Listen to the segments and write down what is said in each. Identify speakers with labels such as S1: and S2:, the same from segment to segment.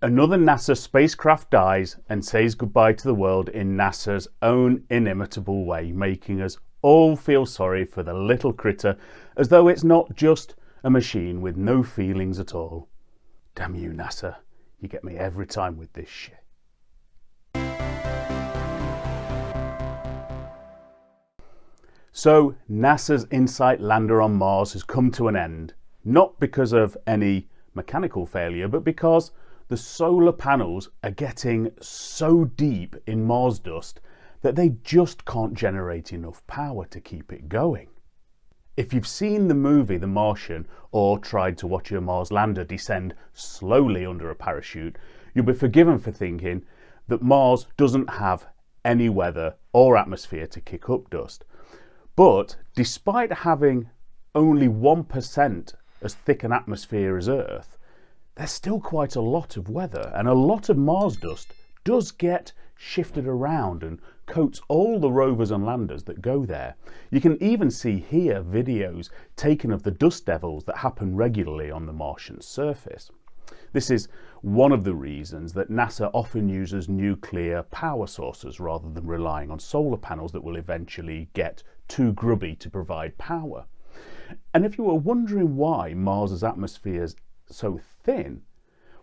S1: Another NASA spacecraft dies and says goodbye to the world in NASA's own inimitable way, making us all feel sorry for the little critter, as though it's not just a machine with no feelings at all. Damn you, NASA. You get me every time with this shit. So NASA's InSight lander on Mars has come to an end, not because of any mechanical failure, but because the solar panels are getting so deep in Mars dust that they just can't generate enough power to keep it going. If you've seen the movie The Martian or tried to watch a Mars lander descend slowly under a parachute, you'll be forgiven for thinking that Mars doesn't have any weather or atmosphere to kick up dust. But despite having only 1% as thick an atmosphere as Earth, there's still quite a lot of weather, and a lot of Mars dust does get shifted around and coats all the rovers and landers that go there. You can even see here videos taken of the dust devils that happen regularly on the Martian surface. This is one of the reasons that NASA often uses nuclear power sources rather than relying on solar panels that will eventually get too grubby to provide power. And if you were wondering why Mars's atmosphere is so thin,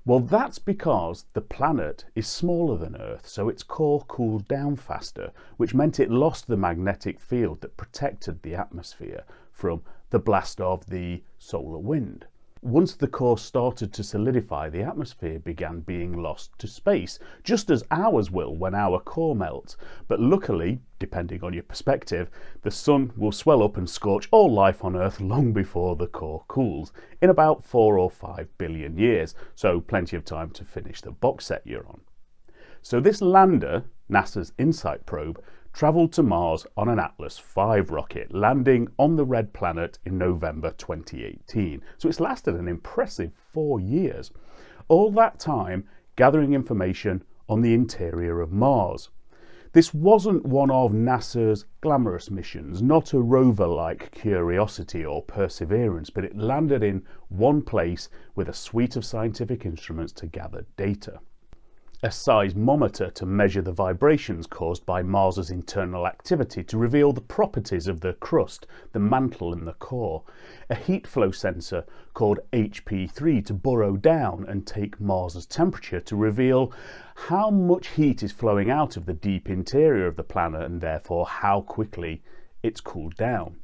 S1: well, that's because the planet is smaller than Earth, so its core cooled down faster, which meant it lost the magnetic field that protected the atmosphere from the blast of the solar wind. Once the core started to solidify, the atmosphere began being lost to space, just as ours will when our core melts. But luckily, depending on your perspective, the sun will swell up and scorch all life on Earth long before the core cools, in about 4 or 5 billion years, so plenty of time to finish the box set you're on. So this lander, NASA's InSight probe, travelled to Mars on an Atlas V rocket, landing on the red planet in November 2018. So it's lasted an impressive 4 years. All that time gathering information on the interior of Mars. This wasn't one of NASA's glamorous missions, not a rover like Curiosity or Perseverance, but it landed in one place with a suite of scientific instruments to gather data. A seismometer to measure the vibrations caused by Mars's internal activity to reveal the properties of the crust, the mantle and the core. A heat flow sensor called HP3 to burrow down and take Mars's temperature to reveal how much heat is flowing out of the deep interior of the planet and therefore how quickly it's cooled down.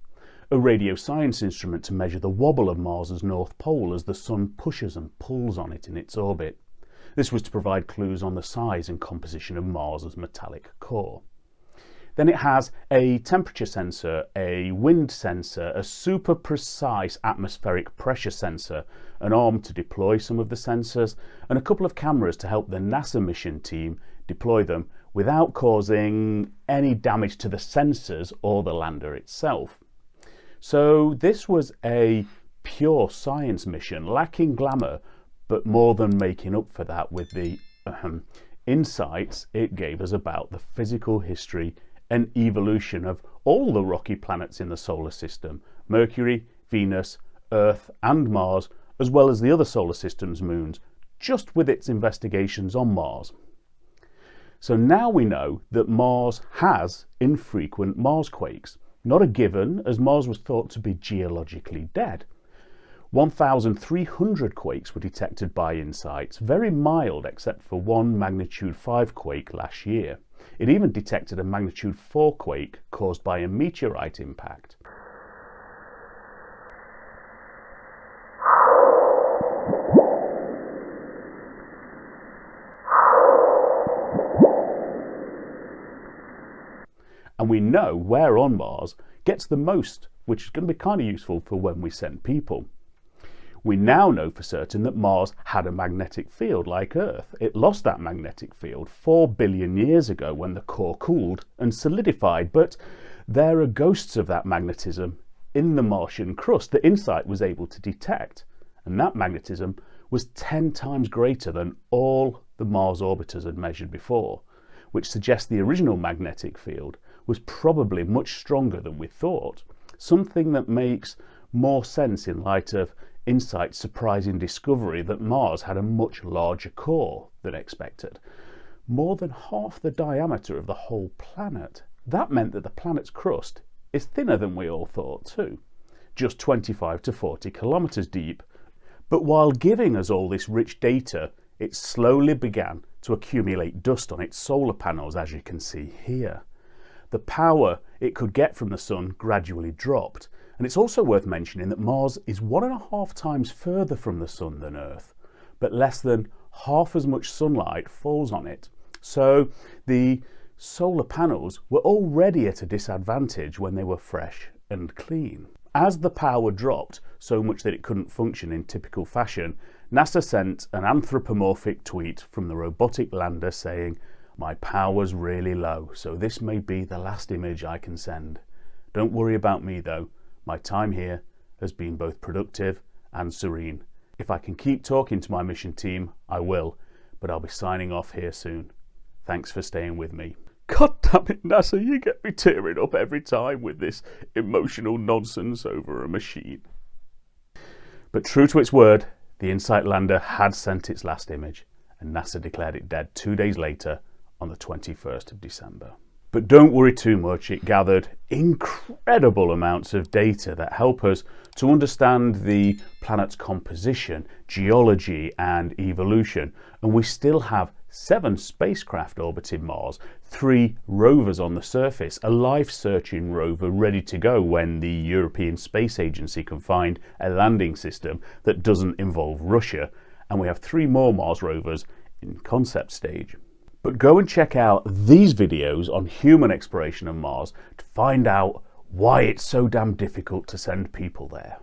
S1: A radio science instrument to measure the wobble of Mars's north pole as the sun pushes and pulls on it in its orbit. This was to provide clues on the size and composition of Mars's metallic core. Then it has a temperature sensor, a wind sensor, a super precise atmospheric pressure sensor, an arm to deploy some of the sensors, and a couple of cameras to help the NASA mission team deploy them without causing any damage to the sensors or the lander itself. So this was a pure science mission, lacking glamour, but more than making up for that with the insights it gave us about the physical history and evolution of all the rocky planets in the solar system, Mercury, Venus, Earth and Mars, as well as the other solar system's moons, just with its investigations on Mars. So now we know that Mars has infrequent Marsquakes, not a given as Mars was thought to be geologically dead. 1,300 quakes were detected by InSight, very mild except for one magnitude 5 quake last year. It even detected a magnitude 4 quake caused by a meteorite impact. And we know where on Mars gets the most, which is going to be kind of useful for when we send people. We now know for certain that Mars had a magnetic field like Earth. It lost that magnetic field 4 billion years ago when the core cooled and solidified, but there are ghosts of that magnetism in the Martian crust that InSight was able to detect, and that magnetism was 10 times greater than all the Mars orbiters had measured before, which suggests the original magnetic field was probably much stronger than we thought, something that makes more sense in light of InSight's surprising discovery that Mars had a much larger core than expected, more than half the diameter of the whole planet. That meant that the planet's crust is thinner than we all thought too, just 25 to 40 kilometers deep. But while giving us all this rich data, it slowly began to accumulate dust on its solar panels, as you can see here. The power it could get from the sun gradually dropped, and it's also worth mentioning that Mars is 1.5 times further from the sun than Earth, but less than half as much sunlight falls on it. So the solar panels were already at a disadvantage when they were fresh and clean. As the power dropped so much that it couldn't function in typical fashion, NASA sent an anthropomorphic tweet from the robotic lander saying, "My power's really low, so this may be the last image I can send. Don't worry about me though. My time here has been both productive and serene. If I can keep talking to my mission team, I will, but I'll be signing off here soon. Thanks for staying with me." God damn it, NASA, you get me tearing up every time with this emotional nonsense over a machine. But true to its word, the InSight lander had sent its last image, and NASA declared it dead 2 days later on the 21st of December. But don't worry too much, it gathered incredible amounts of data that help us to understand the planet's composition, geology and evolution, and we still have 7 spacecraft orbiting Mars, 3 rovers on the surface, a life-searching rover ready to go when the European Space Agency can find a landing system that doesn't involve Russia, and we have 3 more Mars rovers in concept stage. But go and check out these videos on human exploration of Mars to find out why it's so damn difficult to send people there.